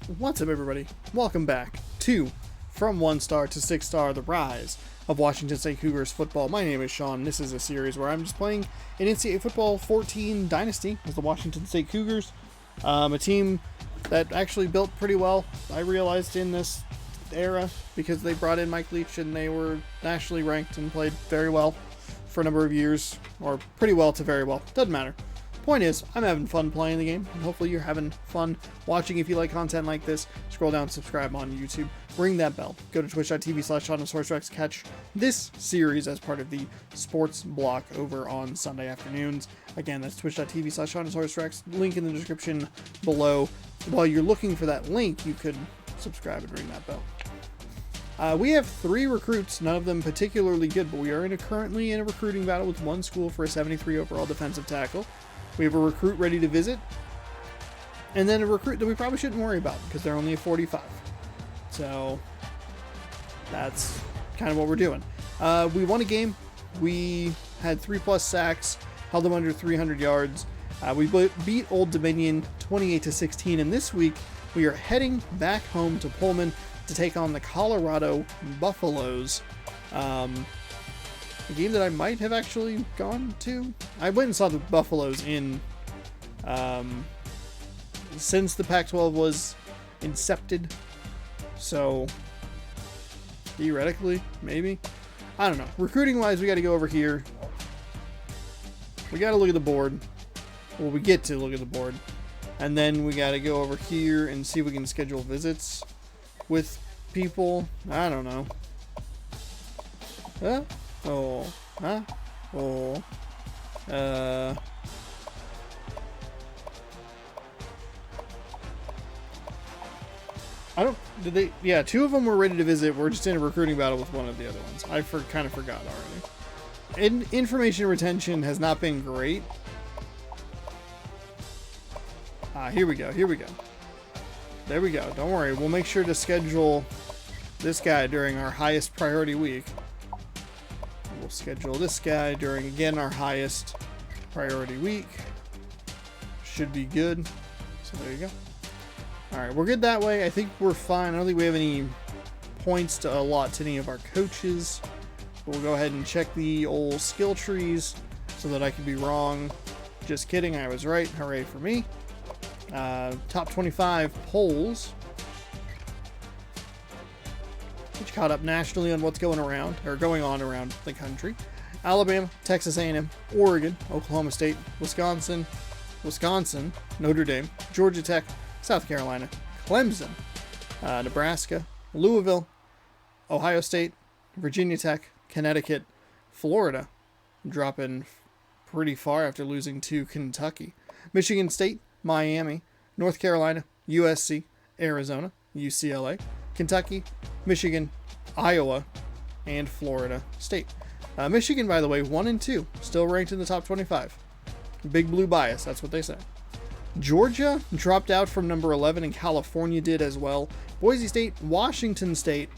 What's up, everybody? Welcome back to From 1 Star to 6 Star, The Rise of Washington State Cougars Football. My name is Sean. This is a series where I'm just playing an NCAA Football 14 dynasty as the Washington State Cougars, a team that actually built pretty well, I realized, in this era because they brought in Mike Leach and they were nationally ranked and played very well for a number of years, or pretty well to very well. Doesn't matter. Point is, I'm having fun playing the game, and hopefully you're having fun watching. If you like content like this, scroll down, subscribe on YouTube, ring that bell, go to twitch.tv/SeanOfSourceRex, catch this series as part of the sports block over on Sunday afternoons. Again, that's twitch.tv/SeanOfSourceRex, link in the description below. While you're looking for that link, you could subscribe and ring that bell. We have 3 recruits, none of them particularly good, but we are currently in a recruiting battle with one school for a 73 overall defensive tackle. We have a recruit ready to visit, and then a recruit that we probably shouldn't worry about because they're only a 45. So that's kind of what we're doing. We won a game. We had 3+ sacks, held them under 300 yards. We beat Old Dominion 28-16, and this week we are heading back home to Pullman to take on the Colorado Buffaloes. A game that I might have actually gone to. I went and saw the Buffaloes in since the Pac-12 was incepted, so theoretically, maybe. I don't know. Recruiting wise, we got to go over here. We got to look at the board. Well, we get to look at the board, and then we got to go over here and see if we can schedule visits with people. I don't know. Oh. Huh? Oh. I don't... Did they... Yeah, 2 of them were ready to visit. We're just in a recruiting battle with one of the other ones. I kind of forgot already. Information retention has not been great. Here we go. Here we go. There we go. Don't worry. We'll make sure to schedule this guy during our highest priority week. We'll schedule this guy during, again, our highest priority week. Should be good. So there you go. Alright, we're good that way. I think we're fine. I don't think we have any points to allot to any of our coaches. We'll go ahead and check the old skill trees so that I could be wrong. Just kidding, I was right. Hooray for me. Top 25 polls. Which caught up nationally on what's going on around the country. Alabama, Texas A&M, Oregon, Oklahoma State, Wisconsin, Notre Dame, Georgia Tech, South Carolina, Clemson, Nebraska, Louisville, Ohio State, Virginia Tech, Connecticut, Florida, dropping pretty far after losing to Kentucky, Michigan State, Miami, North Carolina, USC, Arizona, UCLA, Kentucky, Michigan, Iowa, and Florida State. Michigan, by the way, 1-2, still ranked in the top 25. Big blue bias, that's what they say. Georgia dropped out from number 11, and California did as well. Boise State, Washington State,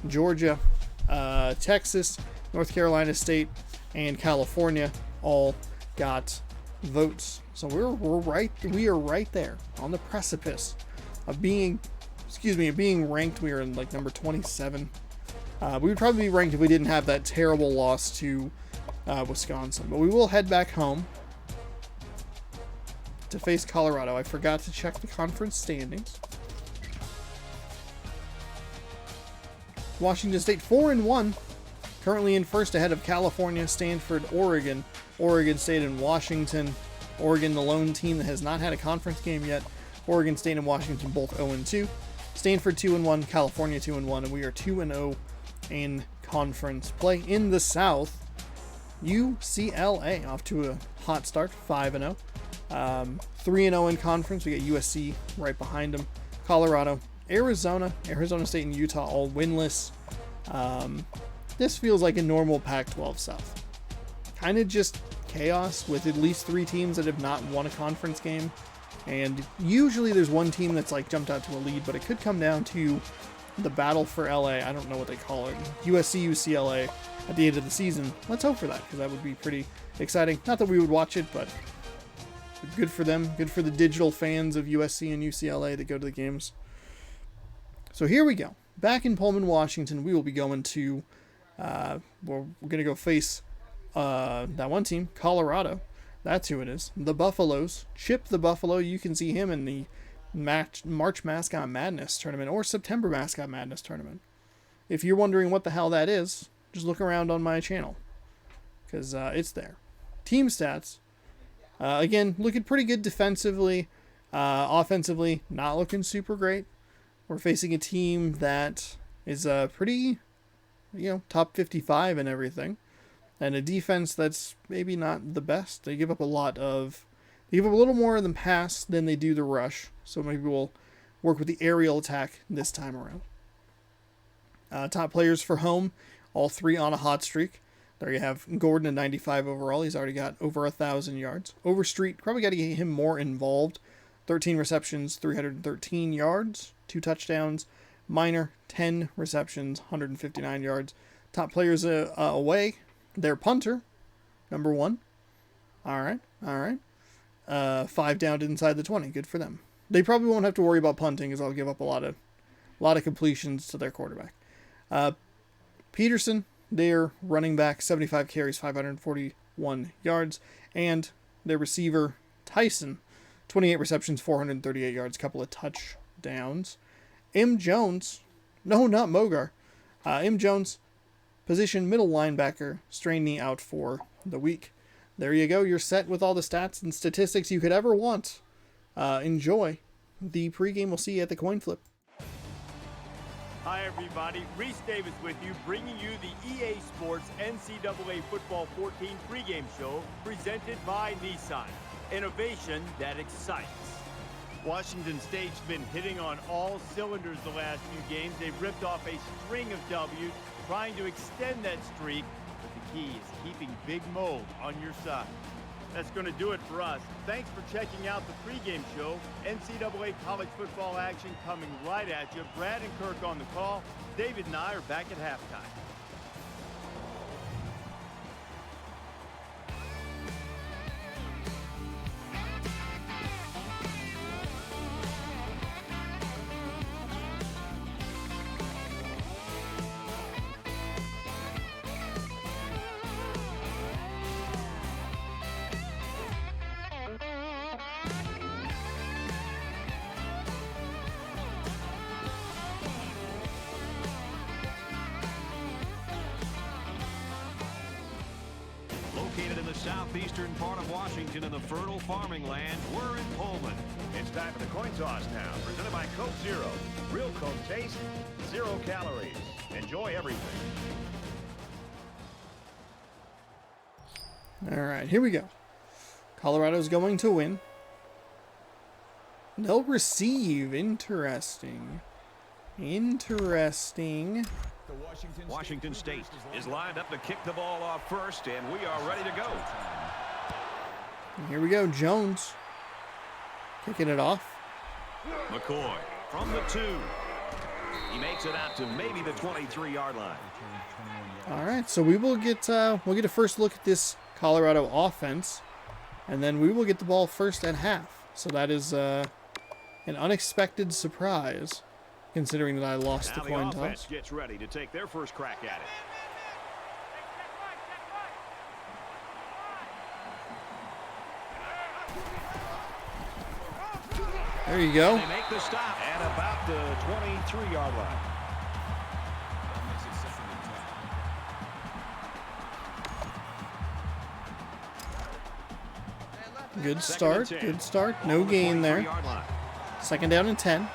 Georgia, Texas, North Carolina State, and California all got votes. So we are right there on the precipice of being ranked. We are in like number 27. We would probably be ranked if we didn't have that terrible loss to Wisconsin. But we will head back home to face Colorado. I forgot to check the conference standings. Washington State 4-1, currently in first ahead of California, Stanford, Oregon, Oregon State, and Washington. Oregon, the lone team that has not had a conference game yet. Oregon State and Washington both 0-2. Stanford 2-1, California 2-1, and we are 2-0 in conference play. In the South, UCLA off to a hot start, 5-0. 3-0 in conference. We got USC right behind them. Colorado, Arizona State, and Utah all winless. This feels like a normal Pac-12 South. Kind of just chaos with at least 3 teams that have not won a conference game. And usually there's one team that's like jumped out to a lead, but it could come down to the battle for LA. I don't know what they call it. USC, UCLA at the end of the season. Let's hope for that, because that would be pretty exciting. Not that we would watch it, but good for them. Good for the digital fans of USC and UCLA that go to the games. So here we go. Back in Pullman, Washington, we will be going to, we're going to go face that one team, Colorado. That's who it is. The Buffaloes. Chip the Buffalo. You can see him in the March Mascot Madness tournament or September Mascot Madness tournament. If you're wondering what the hell that is, just look around on my channel, because it's there. Team stats. Again, looking pretty good defensively. Offensively, not looking super great. We're facing a team that is pretty, top 55 and everything. And a defense that's maybe not the best. They give up a little more in the pass than they do the rush. So maybe we'll work with the aerial attack this time around. Top players for home, all three on a hot streak. There you have Gordon at 95 overall. He's already got over 1,000 yards. Overstreet, probably got to get him more involved. 13 receptions, 313 yards, 2 touchdowns. Minor, 10 receptions, 159 yards. Top players away, their punter, number 1. All right. 5 down to inside the 20. Good for them. They probably won't have to worry about punting, as I'll give up a lot of completions to their quarterback. Peterson, their running back, 75 carries, 541 yards. And their receiver, Tyson, 28 receptions, 438 yards, couple of touchdowns. M. Jones, no, not Mogar. M. Jones, position middle linebacker, strained knee out for the week. There you go. You're set with all the stats and statistics you could ever want. Enjoy the pregame. We'll see you at the coin flip. Hi, everybody. Reese Davis with you, bringing you the EA Sports NCAA Football 14 pregame show presented by Nissan. Innovation that excites. Washington State's been hitting on all cylinders the last few games. They've ripped off a string of W's, trying to extend that streak. But the key is keeping Big Mo on your side. That's going to do it for us. Thanks for checking out the pregame show. NCAA college football action coming right at you. Brad and Kirk on the call. David and I are back at halftime. Located in the southeastern part of Washington in the fertile farming land, we're in Pullman. It's time for the coin toss now, presented by Coke Zero. Real Coke taste, 0 calories. Enjoy everything. All right, here we go. Colorado's going to win. They'll receive. Interesting. Washington State is lined up to kick the ball off first, and we are ready to go. Here we go. Jones kicking it off. McCoy from the 2. He makes it out to maybe the 23-yard line. All right, so we'll get a first look at this Colorado offense, and then we will get the ball first at half. So that is an unexpected surprise, considering that I lost Now the coin the offense toss. gets ready to take their first crack at it. There you go. They make the stop at about the 23-yard line. Good start. Good start. No gain there. Second down and 10.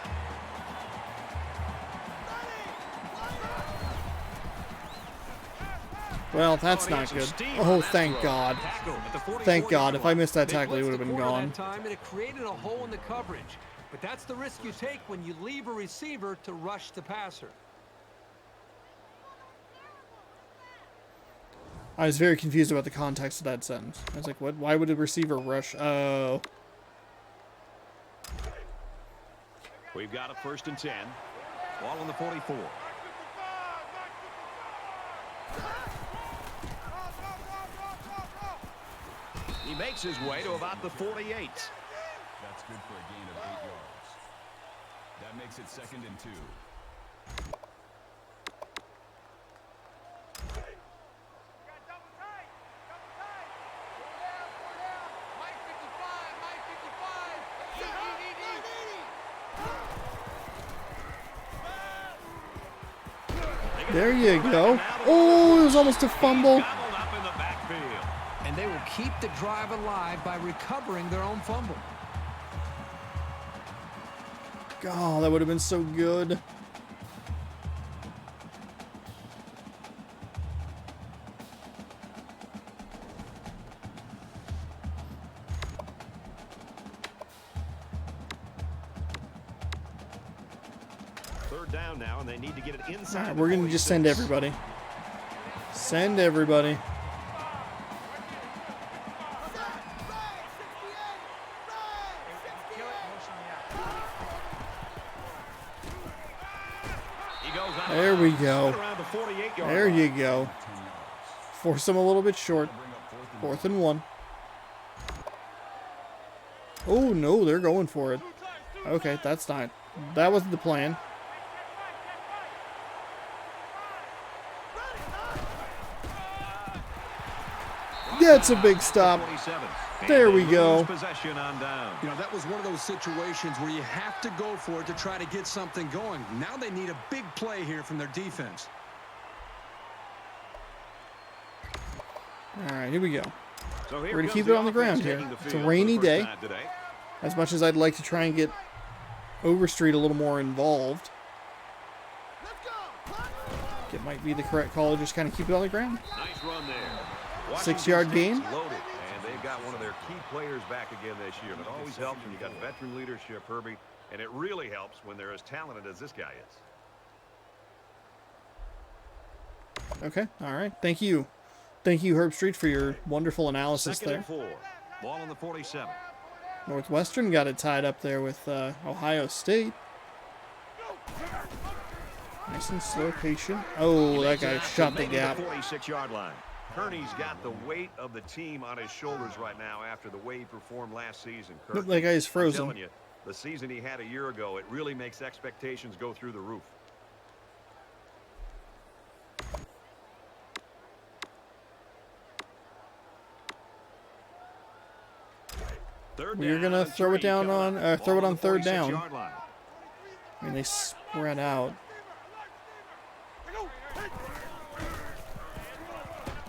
Well, that's not good. Oh, thank God. Thank God. If I missed that tackle, he would have been gone. And it created a hole in the coverage. But that's the risk you take when you leave a receiver to rush the passer. I was very confused about the context of that sentence. I was like, what? Why would a receiver rush? Oh. We've got a 1st and 10. Ball on the 44. He makes his way to about the 48. That's good for a gain of 8 yards. That makes it 2nd and 2. There you go. Oh, it was almost a fumble. Gobbled up in the backfield. And they will keep the drive alive by recovering their own fumble. God, that would have been so good. Third down now, and they need to get it inside. All right, we're going to just send everybody. Send everybody. There we go. There you go. Force them a little bit short. 4th and 1. Oh, no, they're going for it. Okay, that's not. That wasn't the plan. That's a big stop. There we go. Possession on down. You know, that was one of those situations where you have to go for it to try to get something going. Now they need a big play here from their defense. All right, here we go. So We're going to keep it on the ground here. It's a rainy day. As much as I'd like to try and get Overstreet a little more involved, it might be the correct call to just kind of keep it on the ground. Nice run there. 6-yard gain. Loaded, and they've got one of their key players back again this year. It always helps when you got veteran leadership, Herbie, and it really helps when they're as talented as this guy is. Okay, all right. Thank you. Thank you, Herbstreet, for your wonderful analysis Second there. and 4. Ball on the 47. Northwestern got it tied up there with Ohio State. Nice and slow, patient. Oh, that guy shot the gap. 46-yard line. Kearney's got the weight of the team on his shoulders right now after the way he performed last season. Nope, that guy is I'm frozen. telling you, the season he had a year ago, it really makes expectations go through the roof. We're gonna throw it down on throw it on 3rd down. I mean, they spread out.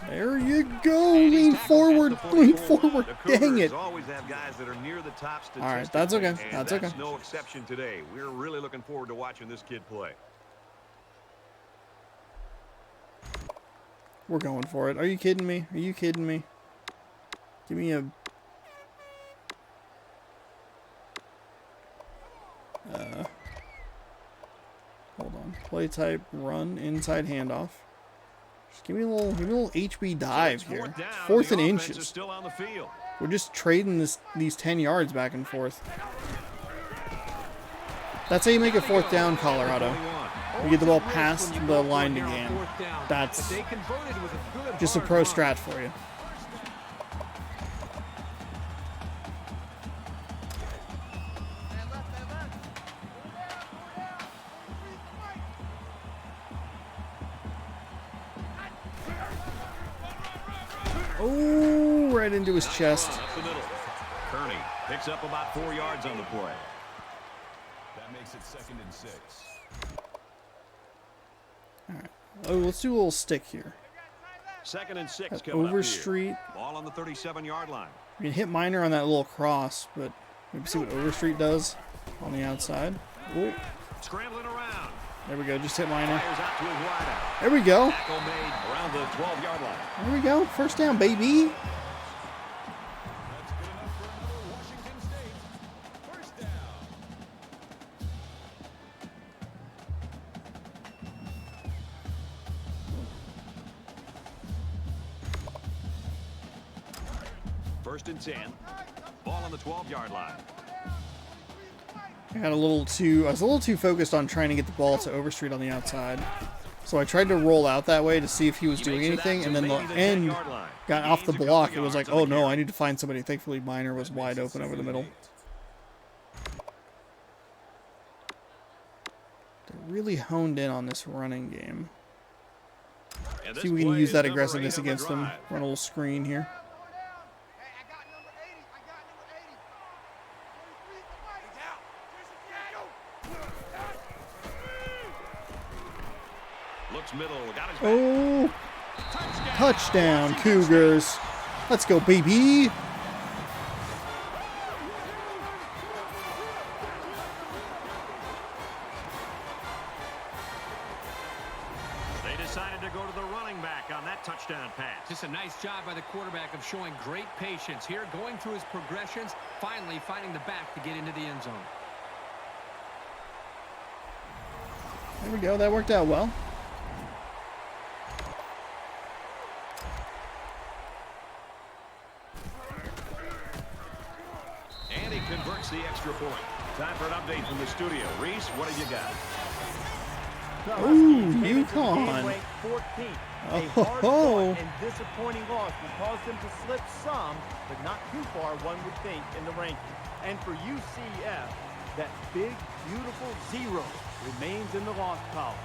There you go. Lean forward. Lean forward. Dang it. Always have guys that are near the top statistically. All right, that's okay. And That's okay. no exception today. We're really looking forward to watching this kid play. We're going for it. Are you kidding me? Are you kidding me? Give me a... hold on. Play type, run, inside handoff. Just give me a little HB dive here. 4th and inches. Still on the field. We're just trading these 10 yards back and forth. That's how you make a 4th down, Colorado. You get the ball past the line to gain. That's just a pro strat for you. Oh, right into his chest. Up the middle. Kearney picks up about 4 yards on the play. That makes it 2nd and 6. All right. Oh, let's do a little stick here. 2nd and 6 That coming up Overstreet. here. Ball on the 37-yard line. You can hit Minor on that little cross, but maybe see what Overstreet does on the outside. Oh, Scrambling around. there we go. Just hit Minor. Fires out to his wideout. There we go. Tackle made around the 12-yard line. There we go. 1st down, baby. That's good enough for another Washington State. 1st down. First and 10. Ball on the 12-yard line. I was a little too focused on trying to get the ball to Overstreet on the outside. So I tried to roll out that way to see if he was doing anything, and then the end got off the block. It was like, oh no, I need to find somebody. Thankfully, Minor was wide open over the middle. They're really honed in on this running game. See if we can use that aggressiveness against them. Run a little screen here. Looks middle. Got his back. Oh, touchdown, Cougars. Let's go, baby. They decided to go to the running back on that touchdown pass. Just a nice job by the quarterback of showing great patience here, going through his progressions, finally finding the back to get into the end zone. There we go. That worked out well. And he converts the extra point. Time for an update from the studio. Reese, what have you got? The Ooh, Huskies came into the UConn. game ranked 14th. A Oh, hard-fought and disappointing loss will cause them to slip some, but not too far, one would think, in the rankings. And for UCF, that big, beautiful zero remains in the loss column.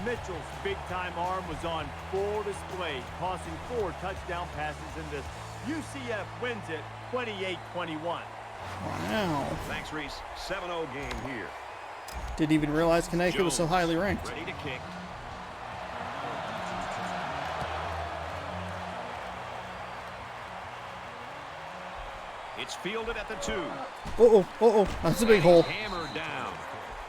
Mitchell's big-time arm was on full display, tossing 4 touchdown passes in this. UCF wins it 28-21. Wow. Thanks, Reese. 7-0 game here. Didn't even realize Connecticut was so highly ranked. Ready to kick. It's fielded at the 2. Oh, that's a big hole. Hammered down.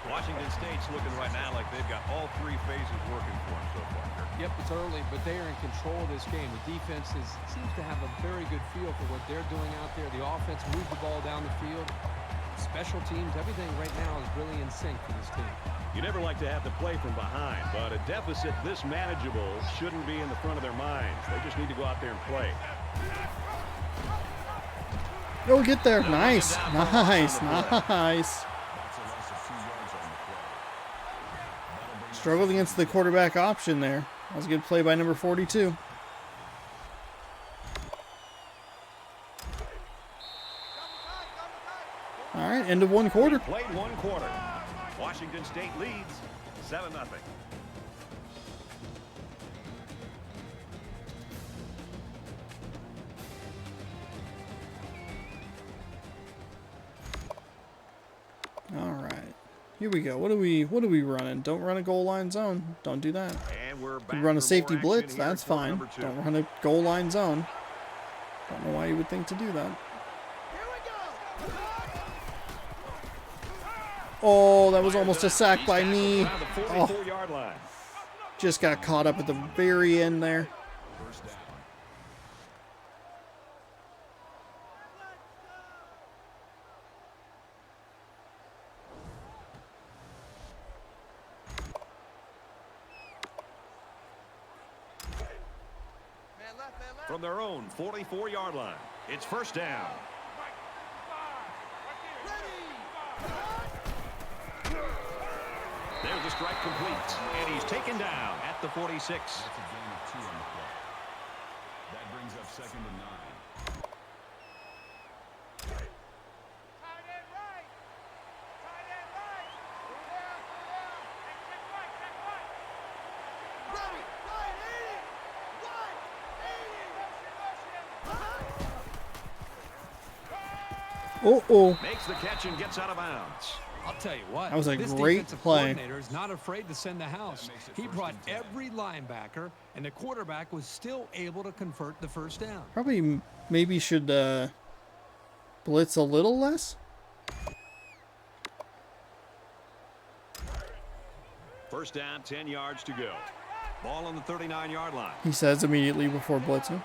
Washington State's looking right now like they've got all 3 phases working for them so far. Yep, it's early, but they are in control of this game. The defense seems to have a very good feel for what they're doing out there. The offense moves the ball down the field. Special teams, everything right now is really in sync for this team. You never like to have to play from behind, but a deficit this manageable shouldn't be in the front of their minds. They just need to go out there and play. Oh, get there. Nice. Nice. Struggled against the quarterback option there. That was a good play by number 42. All right, end of 1 quarter. Played 1 quarter. Washington State leads 7-0. All right. Here we go. What are we running? Don't run a goal line zone. Don't do that. And we're You back run a for safety more action blitz, here that's in quarter fine. number 2. Don't run a goal line zone. Don't know why you would think to do that. Oh, that was almost a sack by me. Around the Oh, 44-yard line. just got caught up at the very end there. First down. From their own 44-yard line. It's first down. There's the strike complete. And he's taken down at the 46. That's a gain of 2 on the play. That brings up 2nd and 9. Oh. Makes the catch and gets out of bounds. I'll tell you what. That was a this great defensive play. coordinator is not afraid to send the house. He brought every linebacker, and the quarterback was still able to convert the first down. Probably maybe should blitz a little less. First down, 10 yards to go. Ball on the 39-yard line. He says immediately before blitzing.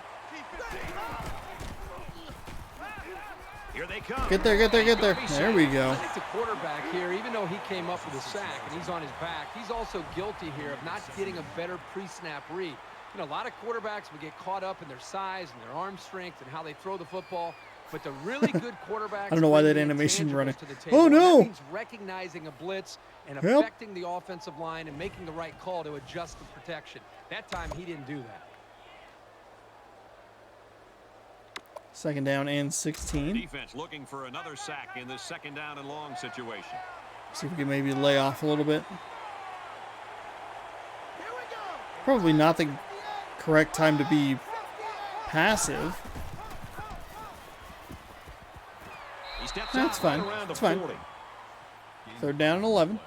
Here they come. Get there. There we go. I think the quarterback here, even though he came up with a sack and he's on his back, he's also guilty here of not getting a better pre-snap read. You know, a lot of quarterbacks would get caught up in their size and their arm strength and how they throw the football. But the really good quarterbacks I don't know why bring that the animation intangibles running. to the table. Oh, And no. that means recognizing a blitz and Help. affecting the offensive line and making the right call to adjust the protection. That time he didn't do that. 2nd down and 16. Defense looking for another sack in this 2nd down and long situation. See if we can maybe lay off a little bit. Probably not the correct time to be passive. He steps That's out fine. right around It's the fine. 40. 3rd down and 11.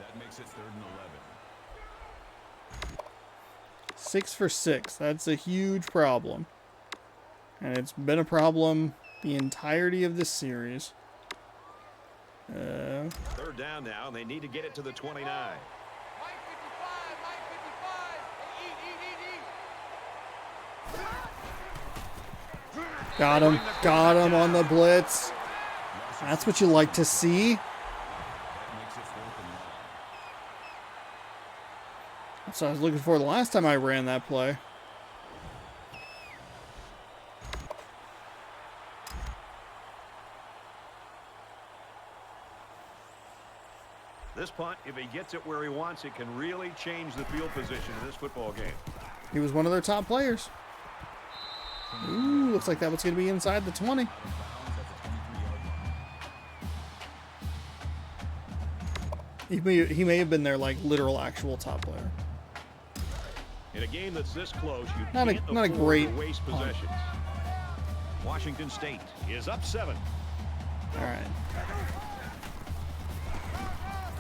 That makes it 3rd and 11. 6 for 6. That's a huge problem. And it's been a problem the entirety of this series. Third down now, and they need to get it to the 29. Got him. Got him on the blitz. That's what you like to see. That's what I was looking for the last time I ran that play. This punt, if he gets it where he wants, it can really change the field position in this football game. He was one of their top players. Ooh, looks like that was going to be inside the 20. He may have been their like literal actual top player. In a game that's this close, you Not a can't great afford to waste punt. possessions. Washington State is up 7. All right.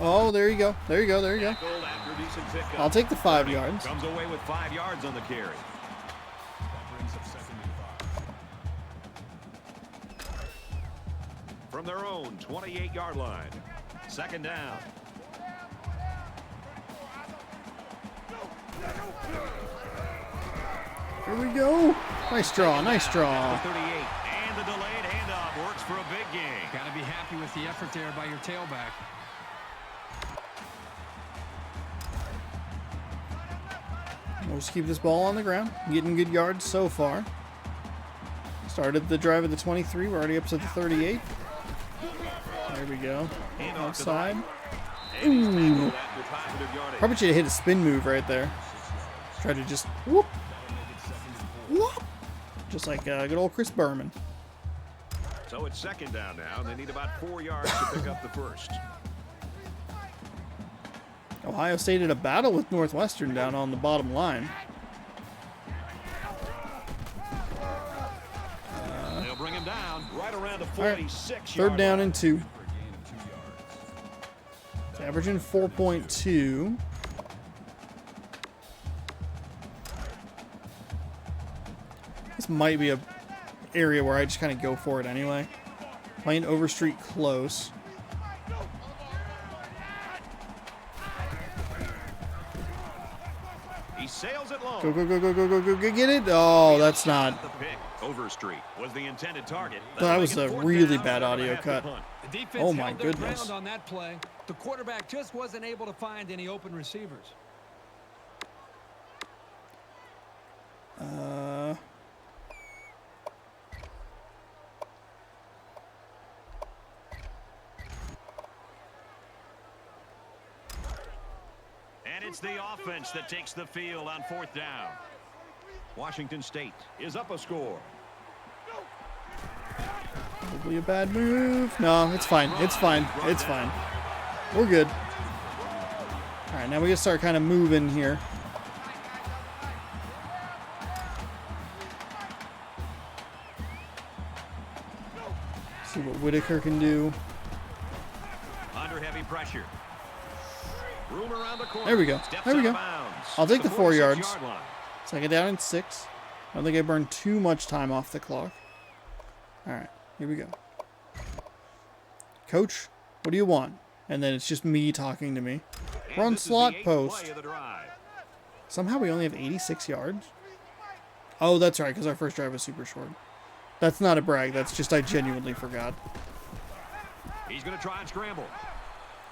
Oh, there you go. There you go. There you go. Tackled after decent pickup. I'll take the 5 yards. Comes away with 5 yards on the carry. That brings up 2nd and 5. From their own 28-yard line. 2nd down. Here we go. Nice draw. Nice draw. 38. And the delayed handoff works for a big gain. Got to be happy with the effort there by your tailback. We'll just keep this ball on the ground. Getting good yards so far. Started the drive at the 23. We're already up to the 38. There we go. Outside. Ooh. Probably should have hit a spin move right there. Try to just whoop. Whoop. Just like good old Chris Berman. So it's 2nd down now, and they need about 4 yards to pick up the first. Ohio State had a battle with Northwestern down on the bottom line. They'll bring him down right around the All right. 46-yard 3rd down line. and 2. For a gain of 2 yards. It's averaging 4.2. This might be a area where I just kind of go for it anyway. Playing Overstreet close. He sails it long. Go, go, go, go, go, go, go, go, get it. Oh, that's not. The pick. Overstreet was the intended target. That was a really bad audio After cut. punt. The defense Oh, my held their goodness. ground on that play. The quarterback just wasn't able to find any open receivers. And it's the offense that takes the field on 4th down. Washington State is up a score. Probably a bad move. No, it's fine. It's fine. It's fine. We're good. All right, now we gotta start kind of moving here. See what Whitaker can do. Under heavy pressure. Room around the corner. There we go. Steps There we out go. of bounds. I'll take the 4 yards. 46-yard line. 2nd down and 6. I don't think I burned too much time off the clock. All right, here we go. Coach, what do you want? And then it's just me talking to me. And We're on this is the slot 8th post. play of the drive. Somehow we only have 86 yards. Oh, that's right, because our first drive was super short. That's not a brag. That's just I genuinely forgot. He's going to try and scramble.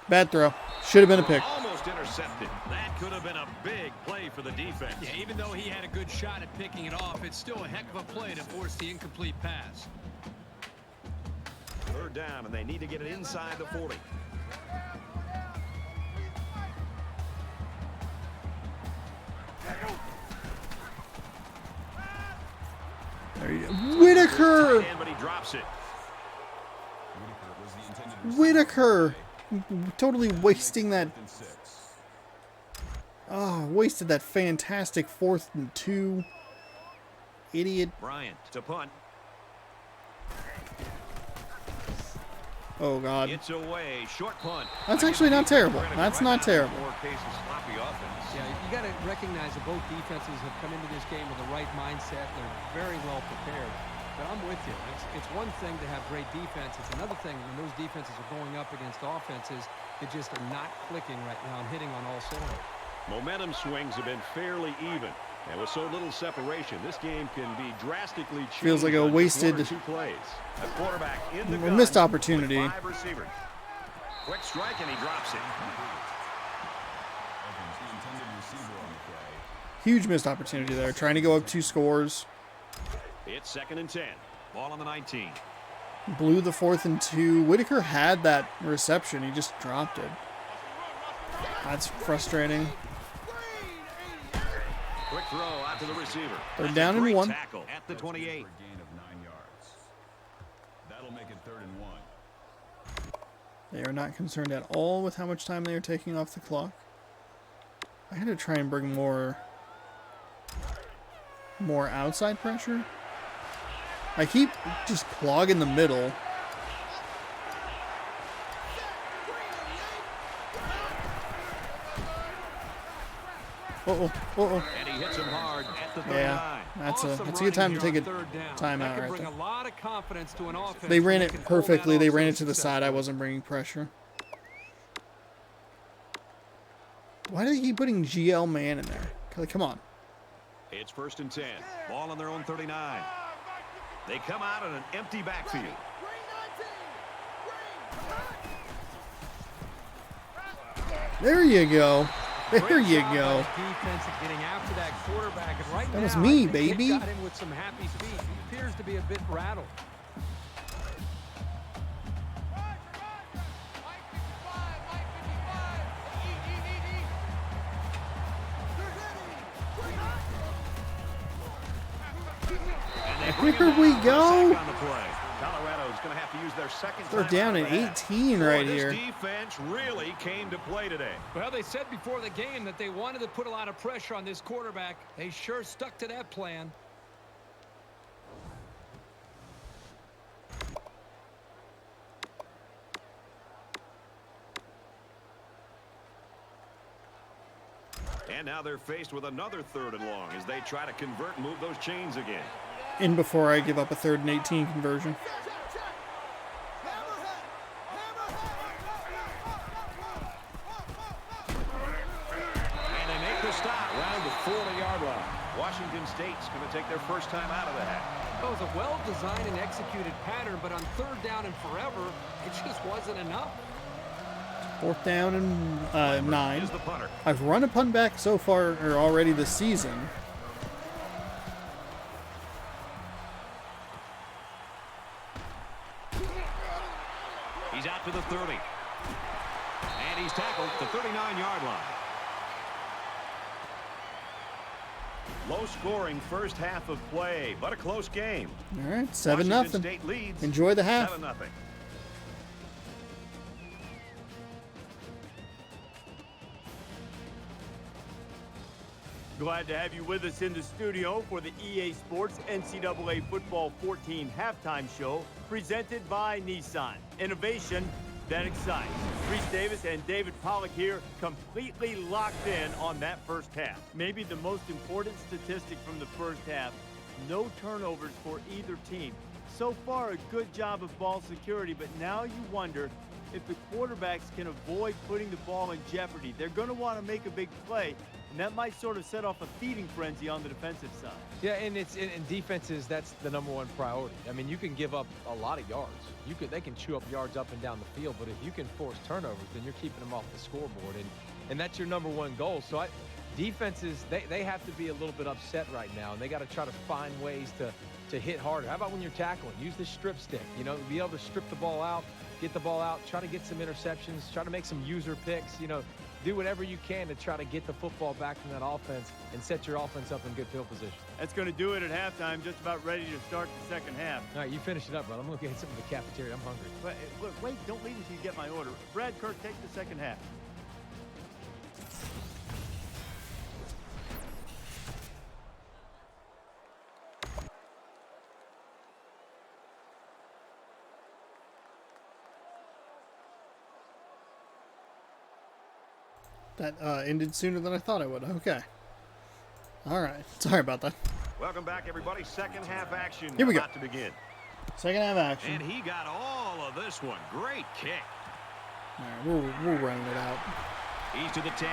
Bad throw. Should have been a pick. Almost intercepted. That could have been a big play for the defense. Yeah, even though he had a good shot at picking it off, it's still a heck of a play to force the incomplete pass. 3rd down, and they need to get it inside the 40. There you go. Whitaker! And but he drops it. Whitaker was the intended receiver. Whitaker! Totally wasting that. And 6. Oh, wasted that fantastic 4th and 2. Idiot. Bryant to punt. Oh, God. It's away. Short punt. That's actually not terrible. That's not terrible. More cases, sloppy offense. Yeah, you got to recognize that both defenses have come into this game with the right mindset. They're very well prepared. But I'm with you. It's one thing to have great defense. It's another thing when those defenses are going up against offenses that just are not clicking right now and hitting on all cylinders. Momentum swings have been fairly even. And with so little separation, this game can be drastically changed. Feels like a on just wasted- 1 or 2 plays. A quarterback in the A gun missed with opportunity. 5 receivers. Quick strike, and he drops it. Evans, the intended receiver on the play. Huge missed opportunity there. Trying to go up 2 scores. It's 2nd and 10. Ball on the 19. Blew the 4th and 2. Whitaker had that reception. He just dropped it. That's frustrating. Quick throw out to the receiver. They're That's down a and great 1. Tackle at the 28. For a gain of 9 yards. That'll make it 3rd and 1. They are not concerned at all with how much time they are taking off the clock. I had to try and bring more outside pressure. I keep just clogging the middle. And he hits him hard at the 39. Yeah, that's Awesome a good time to running take here a on 3rd down. timeout That can right bring there. a lot of confidence to an offense. They ran when it can pull that perfectly. They off ran so it to the side. I successfully. wasn't bringing pressure. Why do they keep putting GL man in there? Like, come on. It's 1st and 10. Ball on their own 39. They come out in an empty backfield. There you go. There Great you job go. by defense at getting after that quarterback. And right That was now, me, I think baby. It got him with some happy feet. He appears to be a bit rattled. Here we go. On the play. Colorado's going to have to use their second They're time down out at of that. 18 right Boy, here. This defense really came to play today. Well, they said before the game that they wanted to put a lot of pressure on this quarterback. They sure stuck to that plan. And now they're faced with another 3rd and long as they try to convert and move those chains again. In before I give up a 3rd and 18 conversion. And they make the stop around the 40-yard line. Washington State's going to take their first time out of the hat. It was a well-designed and executed pattern, but on 3rd down and forever, it just wasn't enough. 4th down and 9. Is the punter. I've run a punt back so far or already this season. He's out to the 30. And he's tackled at the 39-yard line. Low-scoring first half of play, but a close game. All right, Washington 7-0. State leads. Enjoy the half. 7-0. Glad to have you with us in the studio for the EA Sports NCAA Football 14 halftime show presented by Nissan. Innovation that excites. Reese Davis and David Pollock here, completely locked in on that first half. Maybe the most important statistic from the first half, no turnovers for either team. So far, a good job of ball security, but now you wonder if the quarterbacks can avoid putting the ball in jeopardy. They're going to want to make a big play, and that might sort of set off a feeding frenzy on the defensive side. Yeah, and it's in defenses, that's the #1 priority. I mean, you can give up a lot of yards. They can chew up yards up and down the field, but if you can force turnovers, then you're keeping them off the scoreboard, and that's your #1 goal. So defenses, they have to be a little bit upset right now, and they got to try to find ways to hit harder. How about when you're tackling? Use the strip stick. You know, be able to strip the ball out, get the ball out, try to get some interceptions, try to make some user picks. You know, do whatever you can to try to get the football back from that offense and set your offense up in good field position. That's going to do it at halftime, just about ready to start the second half. All right, you finish it up, brother. I'm going to get something in the cafeteria. I'm hungry. But wait, don't leave until you get my order. Brad, Kirk, take the second half. That ended sooner than I thought it would. Okay. All right. Sorry about that. Welcome back, everybody. Second half action Here we go. about to begin. Second half action. And he got all of this one. Great kick. All right, we'll run it out. He's to the 10.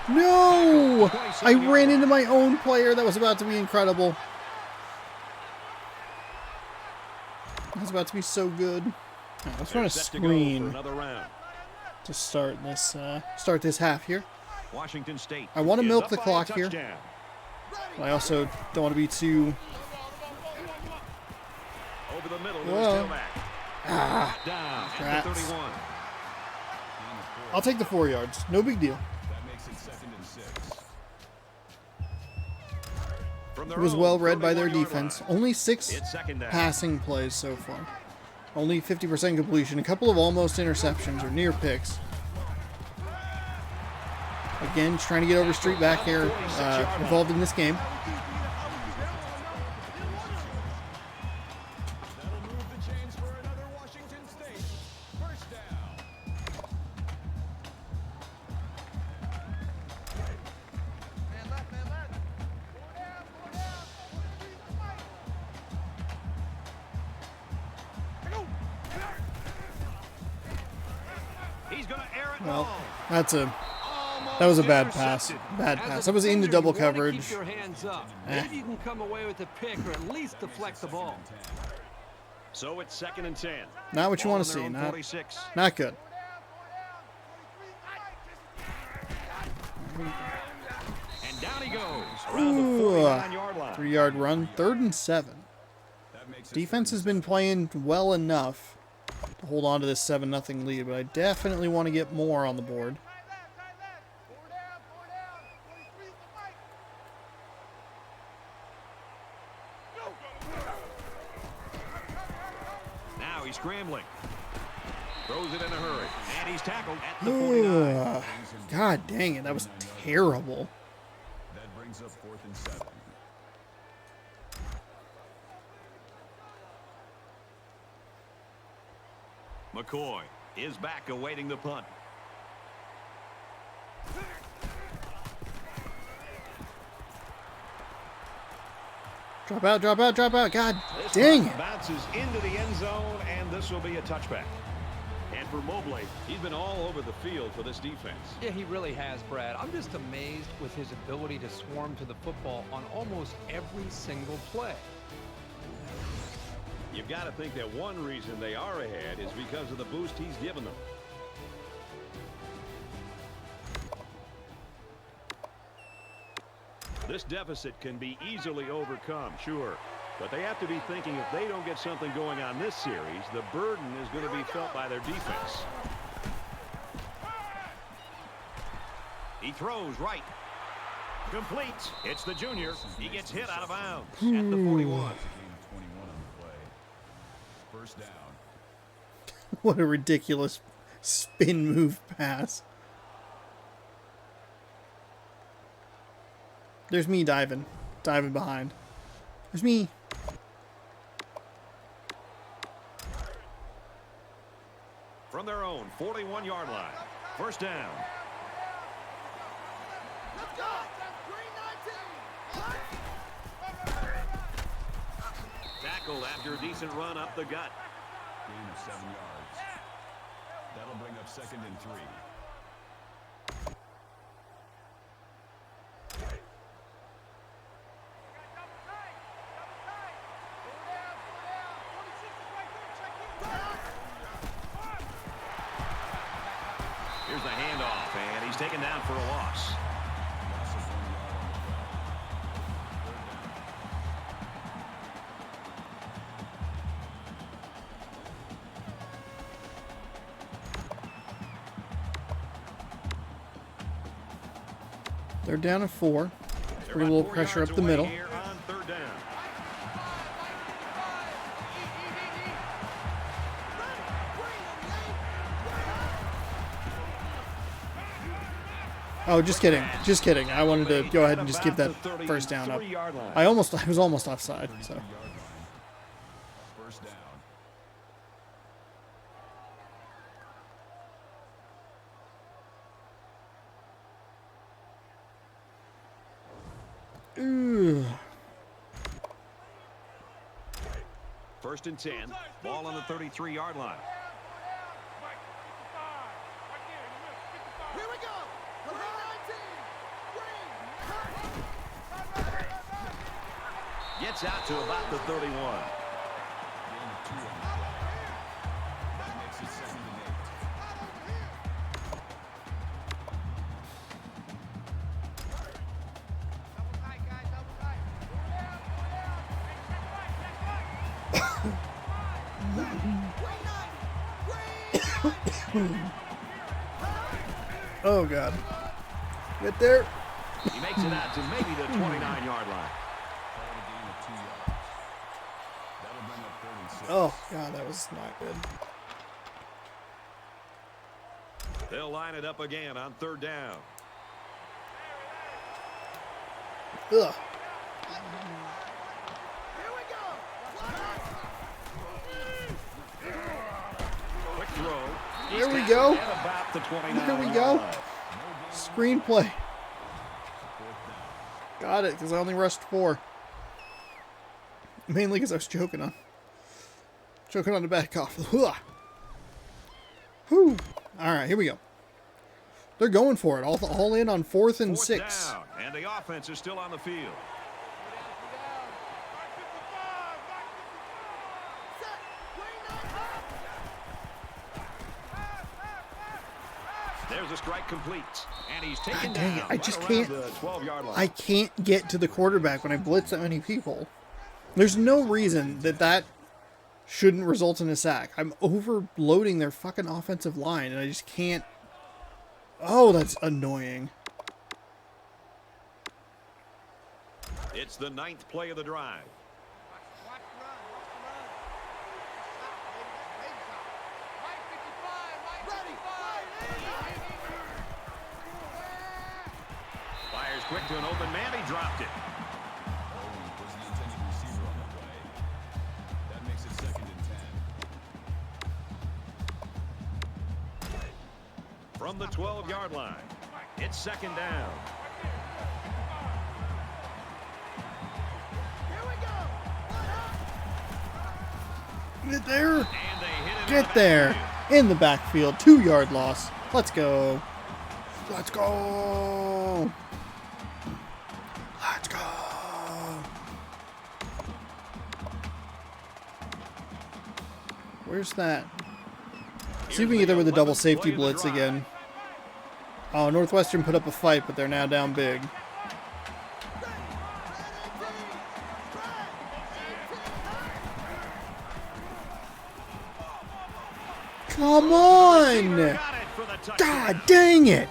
No! I ran into my own player. That was about to be incredible. That was about to be so good. All right, let's run a screen to start this half here. Washington State. I want to is milk up the by a clock here. touchdown. But I also don't want to be too... Over the middle to his Whoa. tailback. Down at the Rats. 31. I'll take the 4 yards. No big deal. That makes it 2nd and 6. From It their was own well read by their 31-yard defense. line. Only 6 It's second down. passing plays so far. Only 50% completion. A couple of almost interceptions or near picks. Again, just trying to get over Street back here, involved in this game. That'll move the chains for another Washington State. First down. He's going to air it Well, long. that was a bad pass. Bad As pass. a That was into defender, double you wanna coverage. Keep your hands up. Maybe you can come away with a pick or at least deflect the ball. So it's 2nd and 10. Not what you Ball want to on their see. own Not, 46. not good. And down he goes. Around the 49-yard line. 3-yard run. 3rd and 7. That makes it Defense has been playing well enough to hold on to this 7-0 lead, but I definitely want to get more on the board. Now he's scrambling. Throws it in a hurry. And he's tackled at the 49. Ugh. God dang it. That was terrible. That brings up 4th and 7. McCoy is back awaiting the punt. Drop out, drop out, drop out. God This dang punt it. bounces into the end zone, and this will be a touchback. And for Mobley, he's been all over the field for this defense. Yeah, he really has, Brad. I'm just amazed with his ability to swarm to the football on almost every single play. You've got to think that one reason they are ahead is because of the boost he's given them. This deficit can be easily overcome, sure. But they have to be thinking if they don't get something going on this series, the burden is going to be felt by their defense. He throws right. Complete. It's the junior. He gets hit out of bounds at the 41. Gain of 21 on the play. First down. What a ridiculous spin move pass. There's me diving behind. There's me. From their own 41-yard line. First down. Tackled after a decent run up the gut. Gain of 7 yards. That'll bring up 2nd and 3. Here's the handoff, and he's taken down for a loss. Loss of 1 yard on the play. Third down. They're down at 4. They're Bring a about little 4 pressure yards up the away middle. here on 3rd down. Oh, just kidding. Just kidding. I wanted to go ahead and just give that first down up. I was almost offside, so. 32-yard line. First down. Ugh. First and 10. Ball on the 33-yard line. Here we go. Gets out to about the 31. That makes it 2nd and 8. Oh, God. Get there. He makes it out to maybe the 29-yard line. Call it a gain of 2 yards. That'll bring up 3rd and 6. Oh, God, that was not good. They'll line it up again on 3rd down. Ugh. Quick throw. There we go. At about the 29 There we go. Screenplay. Got it, because I only rushed 4. Mainly because I was choking on the back off. Whew. All right, here we go. They're going for it. All in on 4th and 6. Down, and the offense is still on the field. There's a strike complete, and he's taken Dang it, down I just right can't. around the 12-yard line. I can't get to the quarterback when I blitz that many people. There's no reason that shouldn't result in a sack. I'm overloading their fucking offensive line, and I just can't. Oh, that's annoying. It's the 9th play of the drive. Fires quick to an open man. He dropped it. Was the intended receiver on that way. That makes it 2nd and 10. From the 12-yard line, it's 2nd down. Get there. And they hit it in Get the there. backfield. In the backfield. 2-yard loss. Let's go. Let's go. Let's go. Where's that? See if we can get there with a double safety blitz again. Oh, Northwestern put up a fight, but they're now down big. Come on! Got it for the touchdown. God dang it!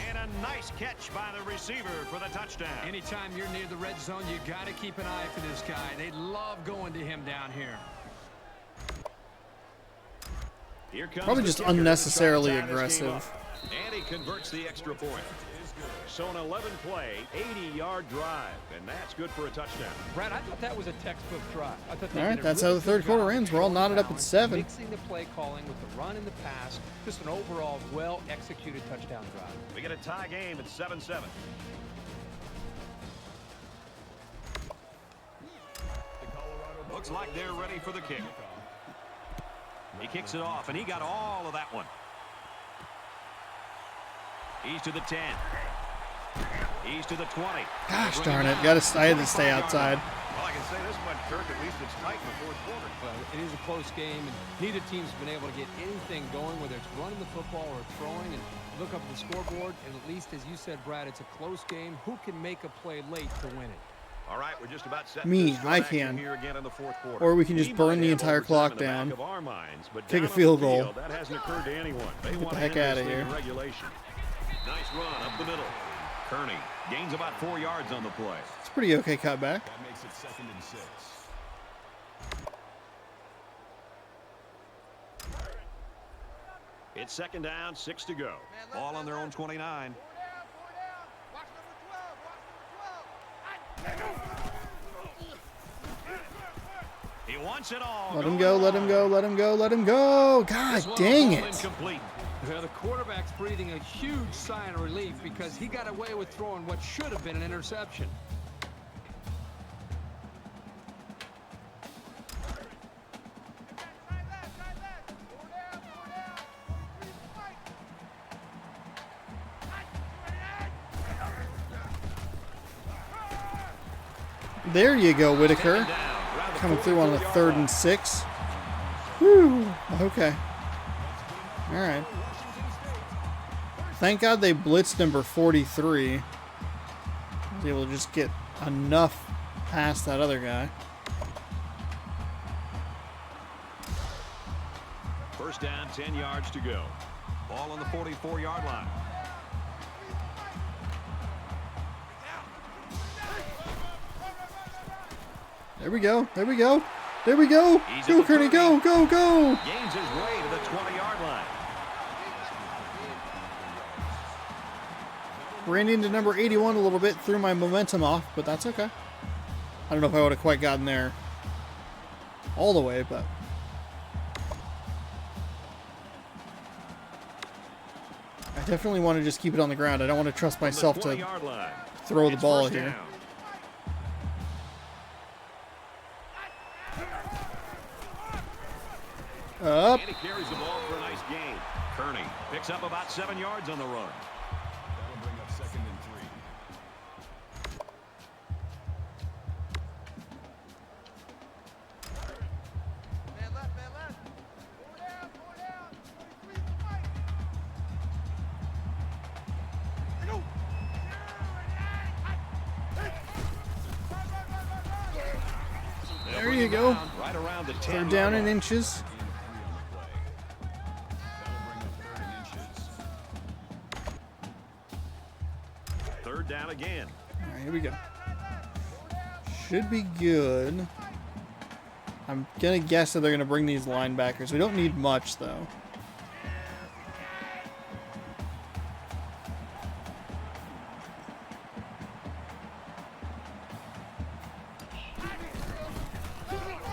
And a nice catch by the receiver for the touchdown. Anytime you're near the red zone, you got to keep an eye for this guy. They love going to him down here. Here comes Probably the just kicker to unnecessarily try to tie this game aggressive. up. And he converts the extra point. So an 11-play, 80-yard drive, and that's good for a touchdown. Brad, I thought that was a textbook drive. I thought they All right, did a that's really how the third good quarter job ends. We're all controlling knotted up at balance, 7. Mixing the play calling with the run and the pass. Just an overall well-executed touchdown drive. We get a tie game at 7-7. Looks like they're ready for the kick. He kicks it off, and he got all of that one. He's to the 10. He's to the 20. Gosh darn it! I had to stay outside. Well, I can say this much, Kirk. At least it's tight in the fourth quarter. Well, it is a close game, and neither team's been able to get anything going, whether it's running the football or throwing. And look up at the scoreboard, and at least, as you said, Brad, it's a close game. Who can make a play late to win it? All right, we're just about set. Me, to start I action can. Here again in the fourth quarter. Or we can just We burn might the have entire overtime clock in the back down. of our minds, but Kick a down on field the goal. field, that hasn't occurred to anyone. They Get want the to heck end outta this thing here. in regulation. Nice run up the middle. Kearney gains about 4 yards on the play. It's a pretty okay cutback. That makes it 2nd and 6. It's 2nd down, 6 to go. Ball on their own 29. He wants it all. Let him go. Let him go. Let him go. Let him go. God This one dang ball it! incomplete. Well, the quarterback's breathing a huge sigh of relief because he got away with throwing what should have been an interception. There you go, Whitaker. Coming through on the 3rd and 6. Whew. Okay. All right. Thank God they blitzed number 43. I was able to just get enough past that other guy. First down, 10 yards to go. Ball on the 44-yard line. There we go. There we go. There we go. Go, Kearney. Go, go, go. Gains his way to the 20-yard line. Ran into number 81 a little bit, threw my momentum off, but that's okay. I don't know if I would have quite gotten there all the way, but I definitely want to just keep it on the ground. I don't want to trust myself to throw the ball here. Up. And he carries the ball for a nice gain. Kearney picks up about 7 yards on the run. That'll bring up 2nd and 3. Man left, man left. Pull down, pull down. 23 to the fight. There you go. Right around the 3rd down in inches. Down again. All right, here we go. Should be good. I'm gonna guess that they're gonna bring these linebackers. We don't need much though.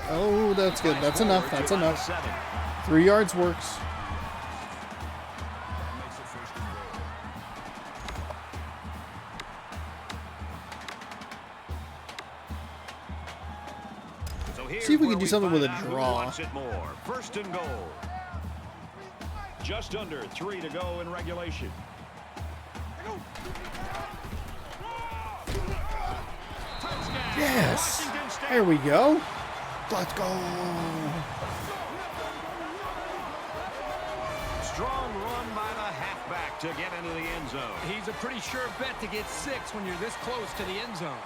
Oh, that's good. That's enough. That's enough. 3 yards works. See if we can do something with a draw. 1st and goal. Just under 3 to go in regulation. Yes. There we go. Let's go. Strong run by the halfback to get into the end zone. He's a pretty sure bet to get 6 when you're this close to the end zone.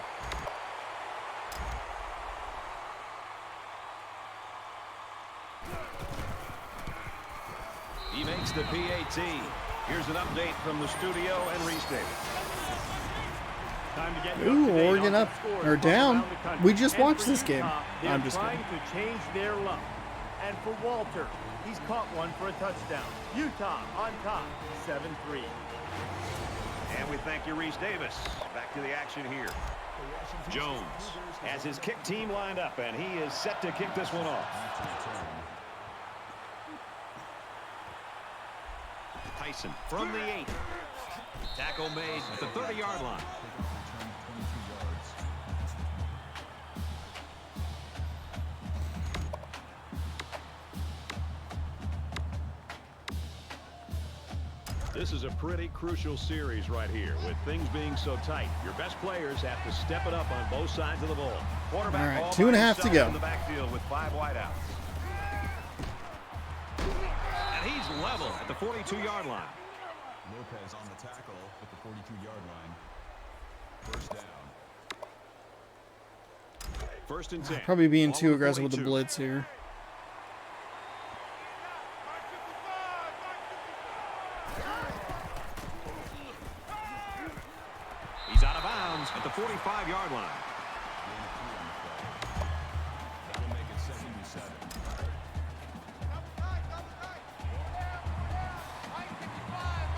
He makes the PAT. Here's an update from the studio and Reese Davis. Time to get Ooh, Oregon up or down. We just watched this game. I'm just trying kidding. to change their luck. And for Walter, he's caught one for a touchdown. Utah on top, 7-3. And we thank you, Reese Davis. Back to the action here. Jones has his kick team lined up, and he is set to kick this one off. Tyson from the 8. Tackle made at the 30-yard line. This is a pretty crucial series right here with things being so tight. Your best players have to step it up on both sides of the ball. Quarterback All right, all 2.5 by to go. himself in the backfield with 5 wideouts. And he's level at the 42-yard line. Lopez on the tackle at the 42-yard line. 1st down. 1st and 10. Probably being Ball too on the aggressive with the 42. blitz here. He's out of bounds at the 45-yard line. That'll make it 2nd and 7.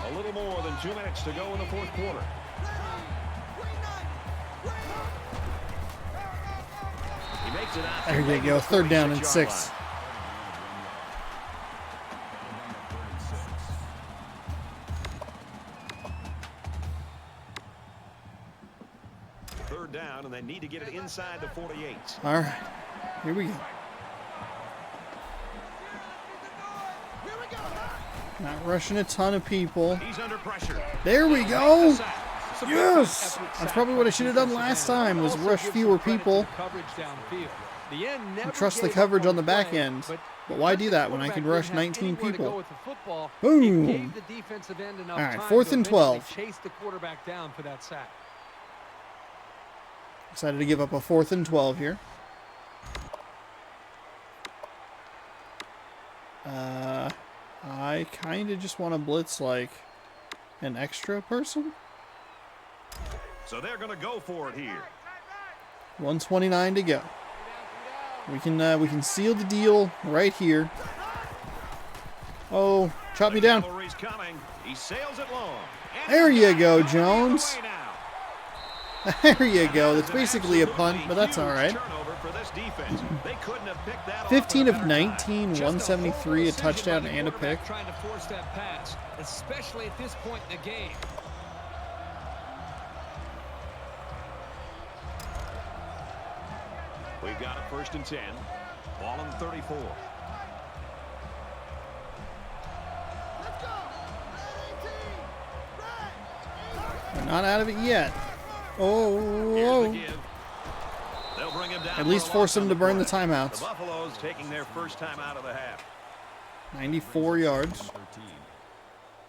A little more than 2 minutes to go in the 4th quarter. He makes it out. There you go. 3rd down and 6. line. Need to get it inside the 48. All right, here we go. Not rushing a ton of people. He's under pressure. There we go. Yes! That's probably what I should have done last time, was rush fewer people and trust the coverage on the back end. But why do that when I can rush 19 people? Boom! All right, 4th and 12. Chase the quarterback down for that sack. Decided to give up a 4th and 12 here. I kind of just want to blitz like an extra person. So they're going to go for it here. 1:29 to go. We can seal the deal right here. Oh, chop me down. Cavalry's coming. He sails it long. There you go, Jones. There you go. That's basically a punt, but that's all right. 15 of 19, 173, a touchdown and a pick. Trying to force that pass, especially at this point in the game. We've got it 1st and 10. Ball on 34. We're not out of it yet. Oh. At least force them to burn the timeouts. The Buffaloes taking their first time out of the half. 94 yards.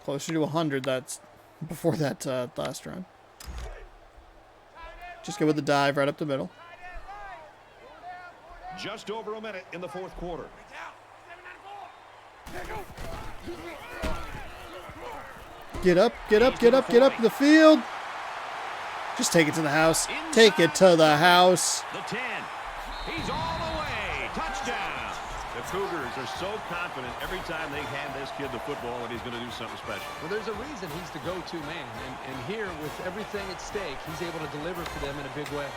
Closer to 100. That's before that last run. Just go with the dive right up the middle. Just over a minute in the 4th quarter. Get up, get up, get up, get up the field. Just take it to the house. Take it to the house. The 10. He's all the way. Touchdown. The Cougars are so confident every time they hand this kid the football that he's going to do something special. Well, there's a reason he's the go-to man. And here, with everything at stake, he's able to deliver for them in a big way.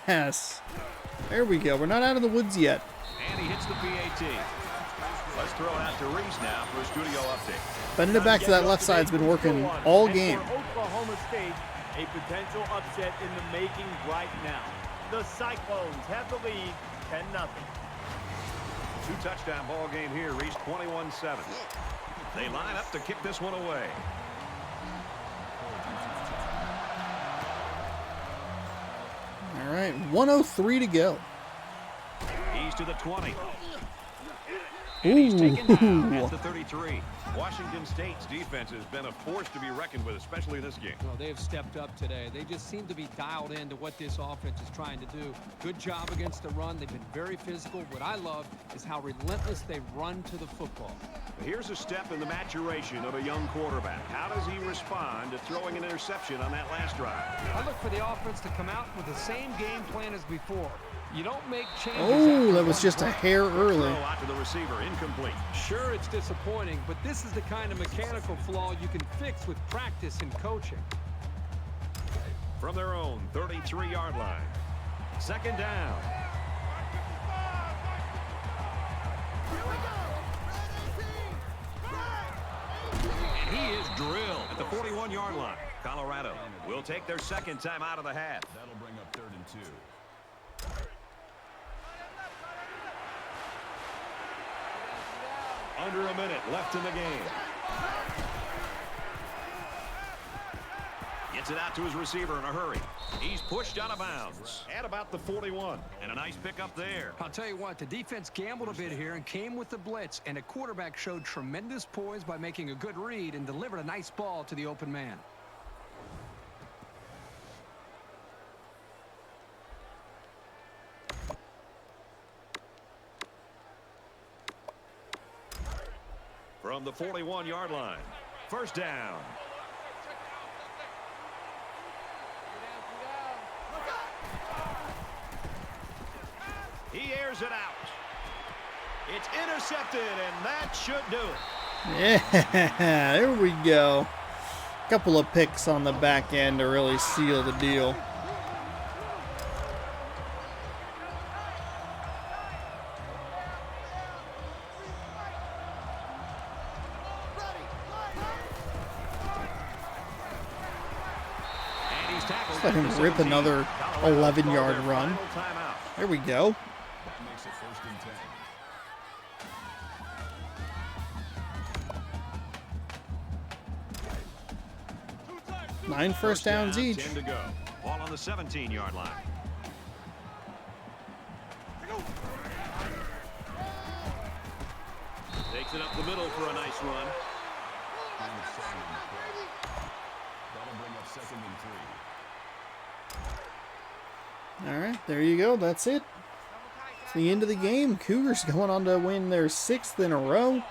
Yes. There we go. We're not out of the woods yet. And he hits the PAT. Let's throw it out to Reese now for a studio update. Bending it back to that left side's been working all game. For Oklahoma State, a potential upset in the making right now. The Cyclones have the lead, 10-0. 2-touchdown ball game here. Reese 21-7. They line up to kick this one away. All right, 1:03 to go. He's to the 20. Ooh. And he's taken down at the 33. Washington State's defense has been a force to be reckoned with, especially in this game. Well, they have stepped up today. They just seem to be dialed into what this offense is trying to do. Good job against the run. They've been very physical. What I love is how relentless they run to the football. Here's a step in the maturation of a young quarterback. How does he respond to throwing an interception on that last drive? I look for the offense to come out with the same game plan as before. You don't make changes. Oh, that was just a hair early. Throw out to the receiver, incomplete. Sure, it's disappointing, but this is the kind of mechanical flaw you can fix with practice and coaching. From their own 33-yard line. 2nd down. And he is drilled at the 41-yard line. Colorado will take their 2nd time out of the half. That'll bring up 3rd and 2. Under a minute left in the game. Gets it out to his receiver in a hurry. He's pushed out of bounds at about the 41. And a nice pickup there. I'll tell you what, the defense gambled a bit here and came with the blitz, and the quarterback showed tremendous poise by making a good read and delivered a nice ball to the open man. From the 41-yard line. 1st down. He airs it out. It's intercepted, and that should do it. Yeah, there we go. Couple of picks on the back end to really seal the deal. let him rip another 11-yard run. There we go. That makes it 1st and 10. 9 first downs each. 10 to go. Ball on the 17-yard line. Takes it up the middle for a nice run. That'll bring up 2nd and 3. All right, there you go. That's it. It's the end of the game. Cougars going on to win their 6th in a row.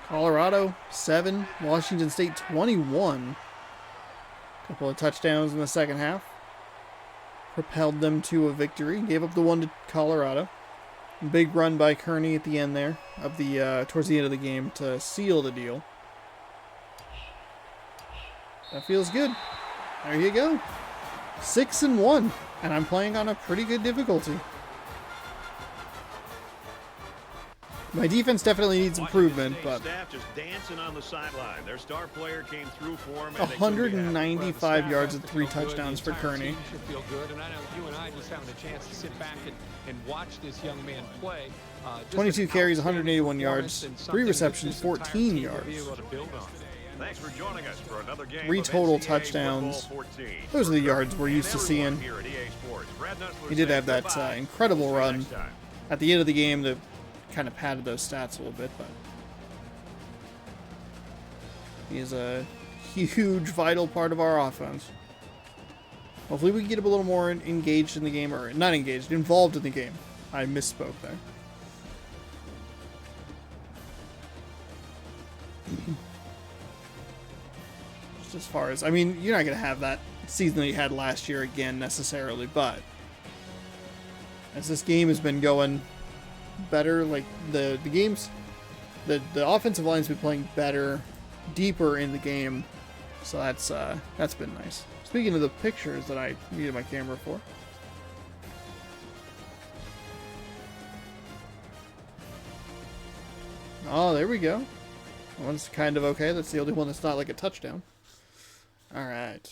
Colorado 7, Washington State 21. Couple of touchdowns in the second half. Propelled them to a victory. Gave up the one to Colorado. Big run by Kearney at the end there, of the towards the end of the game to seal the deal. That feels good. There you go. 6-1, and I'm playing on a pretty good difficulty. My defense definitely needs improvement, but Staff just dancing on the sideline. Their star player came through for him. 195 yards and 3 touchdowns for Kearney. You should feel good, and I know you and I just having a chance to sit back and watch this young man play. 22 carries, 181 yards, 3 receptions, 14 yards. Thanks for joining us for another game. 3 of total NCAA touchdowns. Football 14. Those are the yards we're used to seeing. Here at EA Sports. Brad Nussler He did saying have that goodbye. incredible See you run next time. at the end of the game that kind of padded those stats a little bit, but he is a huge, vital part of our offense. Hopefully we can get him a little more engaged in the game, or not engaged, involved in the game. I misspoke there. Just as far as, I mean, you're not going to have that season that you had last year again necessarily, but as this game has been going better, like the games, the offensive line's been playing better, deeper in the game, so that's been nice. Speaking of the pictures that I needed my camera for, oh, there we go. That one's kind of okay. That's the only one that's not like a touchdown. All right,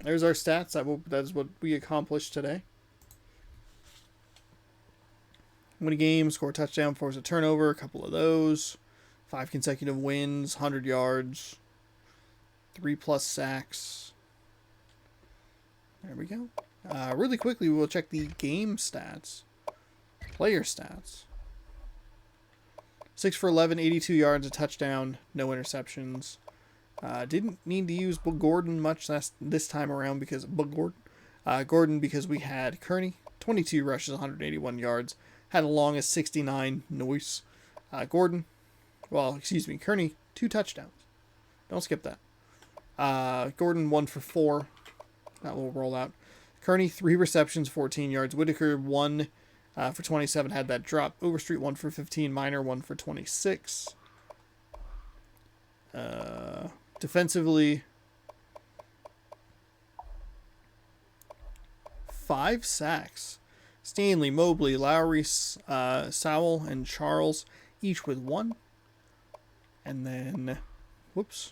there's our stats. That's what we accomplished today. Win a game, score a touchdown, force a turnover, a couple of those. 5 consecutive wins, 100 yards, 3+ sacks. There we go. Really quickly, we'll check the game stats. Player stats. 6 for 11, 82 yards, a touchdown, no interceptions. Didn't need to use Gordon much this time around because Gordon because we had Kearney, 22 rushes, 181 yards. Had a long as 69. Noise. Kearney, 2 touchdowns. Don't skip that. Gordon 1 for 4. That will roll out. Kearney 3 receptions, 14 yards. Whitaker 1 for 27. Had that drop. Overstreet 1 for 15. Minor 1 for 26. Defensively, 5 sacks. Stanley, Mobley, Lowry, Sowell, and Charles, each with 1. And then, whoops.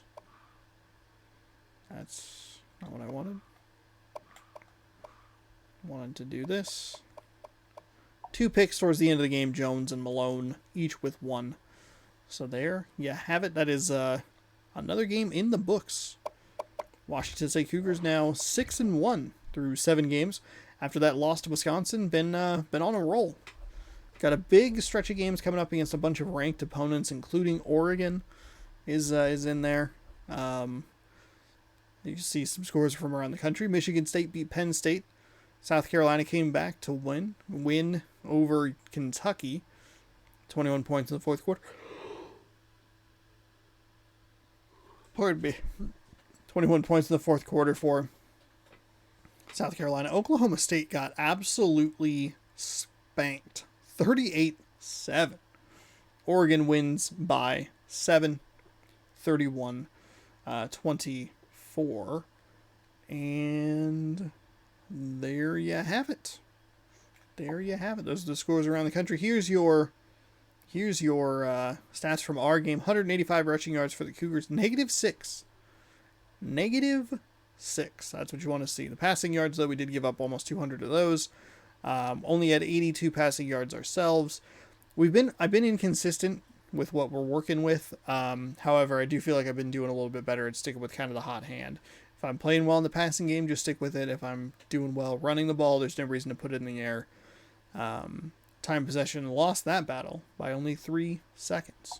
That's not what I wanted. Wanted to do this. 2 picks towards the end of the game, Jones and Malone, each with 1. So there you have it. That is another game in the books. Washington State Cougars now 6-1 through 7 games. After that loss to Wisconsin, been on a roll. Got a big stretch of games coming up against a bunch of ranked opponents, including Oregon is in there. You can see some scores from around the country. Michigan State beat Penn State. South Carolina came back to win over Kentucky. 21 points in the fourth quarter. Pardon me. 21 points in the fourth quarter for South Carolina. Oklahoma State got absolutely spanked. 38-7. Oregon wins by 7. 31-24. And there you have it. There you have it. Those are the scores around the country. Here's your stats from our game. 185 rushing yards for the Cougars. -6. 6. That's what you want to see. The passing yards, though, we did give up almost 200 of those. Only had 82 passing yards ourselves. I've been inconsistent with what we're working with. However, I do feel like I've been doing a little bit better at sticking with kind of the hot hand. If I'm playing well in the passing game, just stick with it. If I'm doing well running the ball, there's no reason to put it in the air. Time possession lost that battle by only 3 seconds.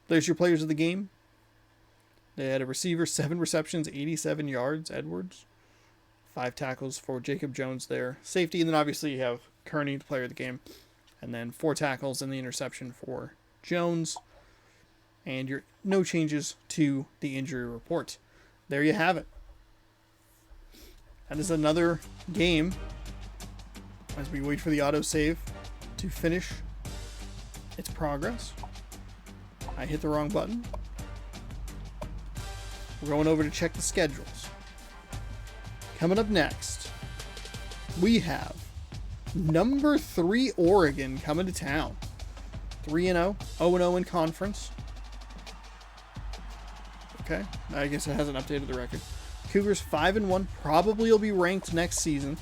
There's your players of the game. They had a receiver, 7 receptions, 87 yards, Edwards. 5 tackles for Jacob Jones there. Safety, and then obviously you have Kearney, the player of the game. And then 4 tackles and the interception for Jones. And no changes to the injury report. There you have it. That is another game as we wait for the autosave to finish its progress. I hit the wrong button. We're going over to check the schedules. Coming up next, we have number 3 Oregon coming to town. 3-0, 0-0 in conference. Okay, I guess it hasn't updated the record. Cougars 5-1, probably will be ranked next season.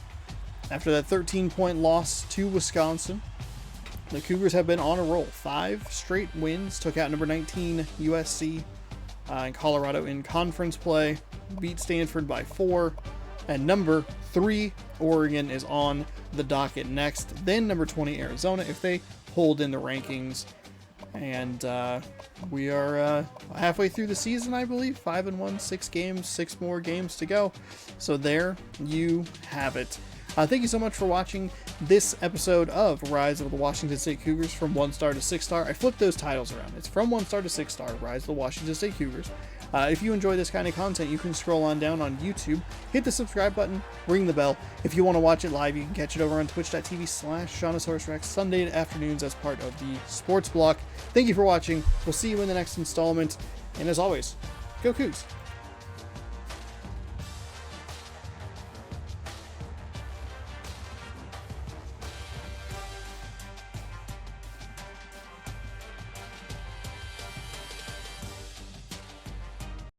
After that 13-point loss to Wisconsin, the Cougars have been on a roll. 5 straight wins, took out number 19 USC in Colorado in conference play, beat Stanford by 4, and number 3 Oregon is on the docket next. Then number 20 Arizona if they hold in the rankings. And we are halfway through the season, I believe. 5-1, 6 games, 6 more games to go. So there you have it. Thank you so much for watching this episode of Rise of the Washington State Cougars from 1-star to 6-star. I flipped those titles around. It's from 1-star to 6-star, Rise of the Washington State Cougars. If you enjoy this kind of content, you can scroll on down on YouTube, hit the subscribe button, ring the bell. If you want to watch it live, you can catch it over on twitch.tv/ShaunasaurusRex Sunday afternoons as part of the Sports Block. Thank you for watching. We'll see you in the next installment. And as always, go Cougs!